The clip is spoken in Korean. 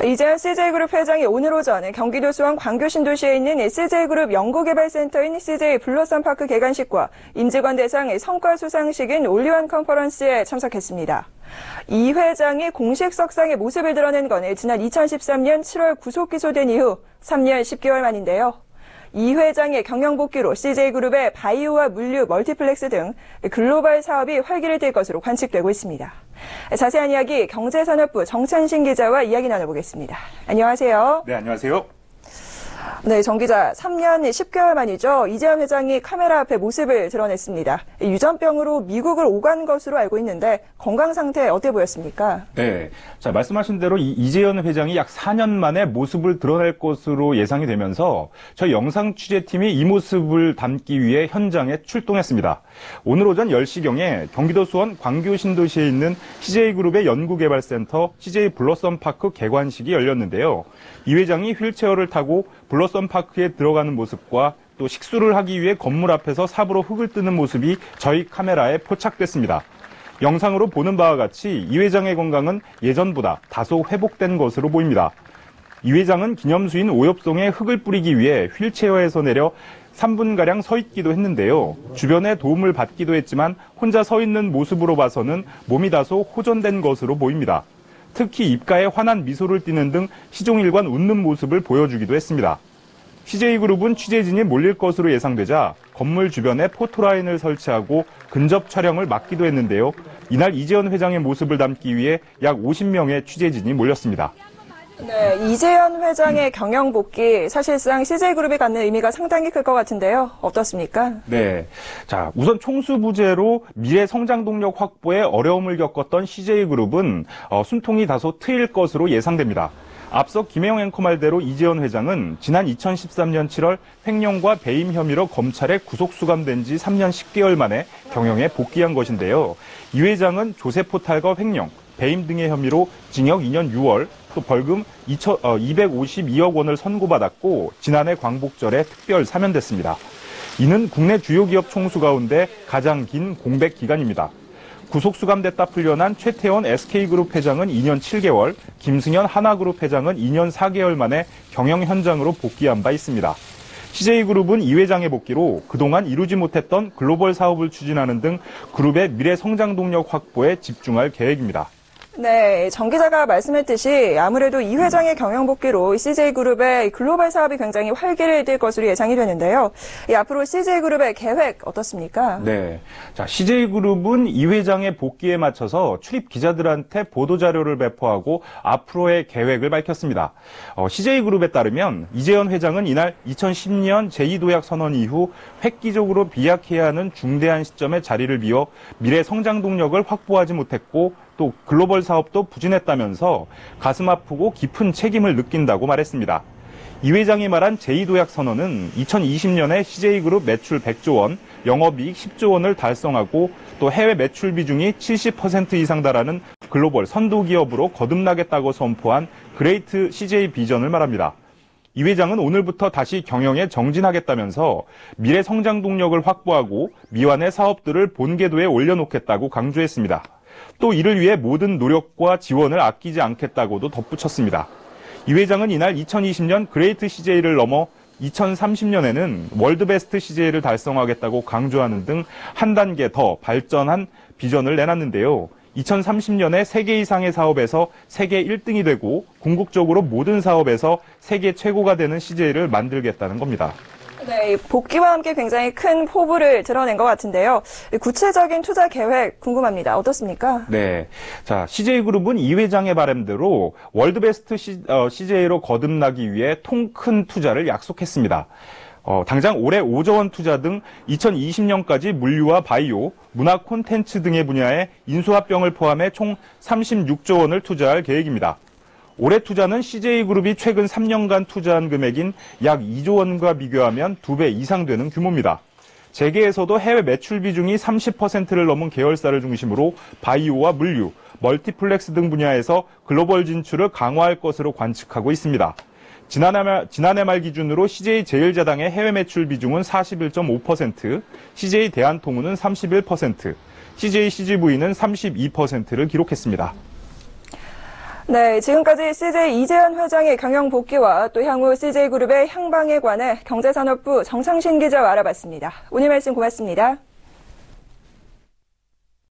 이재현 CJ그룹 회장이 오늘 오전 경기도 수원 광교 신도시에 있는 CJ그룹 연구개발센터인 CJ 블러썸파크 개관식과 임직원 대상 성과 수상식인 올리원 컨퍼런스에 참석했습니다. 이 회장이 공식 석상의 모습을 드러낸 건 지난 2013년 7월 구속 기소된 이후 3년 10개월 만인데요. 이 회장의 경영 복귀로 CJ그룹의 바이오와 물류, 멀티플렉스 등 글로벌 사업이 활기를 띨 것으로 관측되고 있습니다. 자세한 이야기 경제산업부 정찬신 기자와 이야기 나눠보겠습니다. 안녕하세요. 네, 안녕하세요. 네, 정 기자, 3년 10개월 만이죠. 이재현 회장이 카메라 앞에 모습을 드러냈습니다. 유전병으로 미국을 오간 것으로 알고 있는데 건강 상태 어때 보였습니까? 네, 자 말씀하신 대로 이재현 회장이 약 4년 만에 모습을 드러낼 것으로 예상이 되면서 저희 영상 취재팀이 이 모습을 담기 위해 현장에 출동했습니다. 오늘 오전 10시경에 경기도 수원 광교 신도시에 있는 CJ그룹의 연구개발센터 CJ 블러썸파크 개관식이 열렸는데요. 이 회장이 휠체어를 타고 블러썸파크에 들어가는 모습과 또 식수를 하기 위해 건물 앞에서 삽으로 흙을 뜨는 모습이 저희 카메라에 포착됐습니다. 영상으로 보는 바와 같이 이 회장의 건강은 예전보다 다소 회복된 것으로 보입니다. 이 회장은 기념수인 오엽송에 흙을 뿌리기 위해 휠체어에서 내려 3분가량 서 있기도 했는데요. 주변의 도움을 받기도 했지만 혼자 서 있는 모습으로 봐서는 몸이 다소 호전된 것으로 보입니다. 특히 입가에 환한 미소를 띠는 등 시종일관 웃는 모습을 보여주기도 했습니다. CJ그룹은 취재진이 몰릴 것으로 예상되자 건물 주변에 포토라인을 설치하고 근접 촬영을 막기도 했는데요. 이날 이재현 회장의 모습을 담기 위해 약 50명의 취재진이 몰렸습니다. 네, 이재현 회장의 경영 복귀, 사실상 CJ그룹이 갖는 의미가 상당히 클 것 같은데요. 어떻습니까? 네. 자, 우선 총수부재로 미래 성장 동력 확보에 어려움을 겪었던 CJ그룹은 숨통이 다소 트일 것으로 예상됩니다. 앞서 김혜영 앵커 말대로 이재현 회장은 지난 2013년 7월 횡령과 배임 혐의로 검찰에 구속 수감된 지 3년 10개월 만에 경영에 복귀한 것인데요. 이 회장은 조세포탈과 횡령, 배임 등의 혐의로 징역 2년 6월, 또 벌금 252억 원을 선고받았고 지난해 광복절에 특별 사면됐습니다. 이는 국내 주요 기업 총수 가운데 가장 긴 공백 기간입니다. 구속 수감됐다 풀려난 최태원 SK그룹 회장은 2년 7개월, 김승현 하나그룹 회장은 2년 4개월 만에 경영 현장으로 복귀한 바 있습니다. CJ그룹은 이 회장의 복귀로 그동안 이루지 못했던 글로벌 사업을 추진하는 등 그룹의 미래 성장 동력 확보에 집중할 계획입니다. 네, 정 기자가 말씀했듯이 아무래도 이 회장의 경영 복귀로 CJ그룹의 글로벌 사업이 굉장히 활기를 띨 것으로 예상이 되는데요. 앞으로 CJ그룹의 계획 어떻습니까? 네, 자 CJ그룹은 이 회장의 복귀에 맞춰서 출입 기자들한테 보도자료를 배포하고 앞으로의 계획을 밝혔습니다. CJ그룹에 따르면 이재현 회장은 이날 2010년 제2도약 선언 이후 획기적으로 비약해야 하는 중대한 시점에 자리를 비워 미래 성장 동력을 확보하지 못했고 또 글로벌 사업도 부진했다면서 가슴 아프고 깊은 책임을 느낀다고 말했습니다. 이 회장이 말한 제2도약 선언은 2020년에 CJ그룹 매출 100조 원, 영업이익 10조 원을 달성하고 또 해외 매출 비중이 70% 이상 달하는 글로벌 선도 기업으로 거듭나겠다고 선포한 그레이트 CJ 비전을 말합니다. 이 회장은 오늘부터 다시 경영에 정진하겠다면서 미래 성장 동력을 확보하고 미완의 사업들을 본궤도에 올려놓겠다고 강조했습니다. 또 이를 위해 모든 노력과 지원을 아끼지 않겠다고도 덧붙였습니다. 이 회장은 이날 2020년 그레이트 CJ를 넘어 2030년에는 월드베스트 CJ를 달성하겠다고 강조하는 등 한 단계 더 발전한 비전을 내놨는데요. 2030년에 세계 이상의 사업에서 세계 1등이 되고 궁극적으로 모든 사업에서 세계 최고가 되는 CJ를 만들겠다는 겁니다. 네, 복귀와 함께 굉장히 큰 포부를 드러낸 것 같은데요. 구체적인 투자 계획 궁금합니다. 어떻습니까? 네, 자 CJ그룹은 이 회장의 바람대로 월드베스트 CJ로 거듭나기 위해 통 큰 투자를 약속했습니다. 당장 올해 5조 원 투자 등 2020년까지 물류와 바이오, 문화 콘텐츠 등의 분야에 인수합병을 포함해 총 36조 원을 투자할 계획입니다. 올해 투자는 CJ그룹이 최근 3년간 투자한 금액인 약 2조 원과 비교하면 2배 이상 되는 규모입니다. 재계에서도 해외 매출 비중이 30%를 넘은 계열사를 중심으로 바이오와 물류, 멀티플렉스 등 분야에서 글로벌 진출을 강화할 것으로 관측하고 있습니다. 지난해 말 기준으로 CJ 제일제당의 해외 매출 비중은 41.5%, CJ 대한통운은 31%, CJ CGV는 32%를 기록했습니다. 네, 지금까지 CJ 이재현 회장의 경영 복귀와 또 향후 CJ그룹의 향방에 관해 경제산업부 정상신 기자와 알아봤습니다. 오늘 말씀 고맙습니다.